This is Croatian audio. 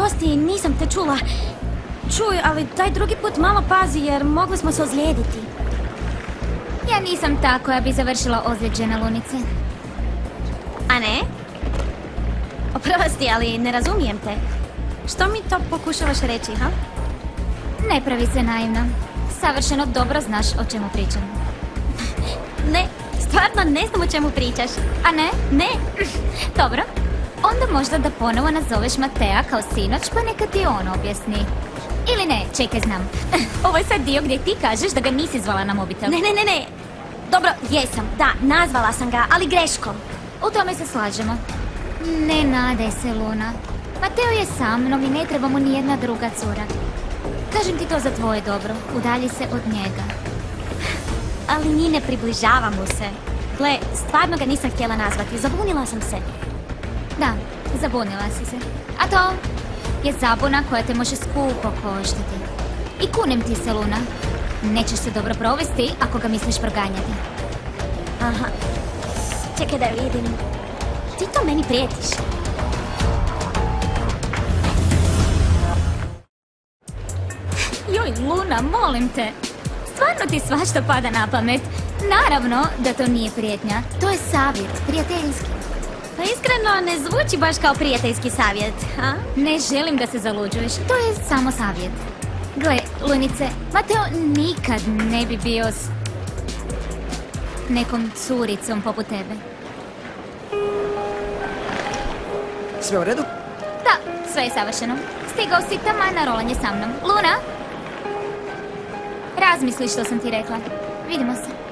oprosti, nisam te čula. Čuj, ali daj drugi put malo pazi jer mogli smo se ozlijediti. Ja nisam ta koja bi završila ozlijeđena, Lunice. A ne? Oprosti, ali ne razumijem te. Što mi to pokušavaš reći, ha? Ne pravi se naivno. Savršeno dobro znaš o čemu pričam. Ne, stvarno ne znam o čemu pričaš. A ne? Ne. Dobro. Onda možda da ponovo nazoveš Matea kao sinoć, pa neka ti on objasni. Ili ne, čekaj, znam. Ovo je sad dio gdje ti kažeš da ga nisi zvala na mobitel. Ne. Dobro, jesam, da, nazvala sam ga, ali greškom. U tome se slažemo. Ne nadaj se, Luna. Mateo je sa mnom i ne treba mu ni jedna druga cura. Kažem ti to za tvoje dobro. Udalji se od njega. Ali ni ne približava mu se. Gle, stvarno ga nisam htjela nazvati, zabunila sam se. Da, zabunila si se. A to je zabuna koja te može skupo koštati. I kunem ti se, Luna. Nećeš se dobro provesti ako ga misliš proganjati. Aha. Čekaj da vidim. Ti to meni prijetiš. Joj, Luna, molim te. Stvarno ti svašta pada na pamet. Naravno da to nije prijetnja. To je savjet, prijateljski. Pa iskreno ne zvuči baš kao prijateljski savjet, a? Ne želim da se zaluđuješ. To je samo savjet. Gle, Lunice, Mateo nikad ne bi bio s nekom curicom poput tebe. Sve u redu? Da, sve je savršeno. Stigao si taman na rolanje sa mnom. Luna? Razmisli što sam ti rekla. Vidimo se.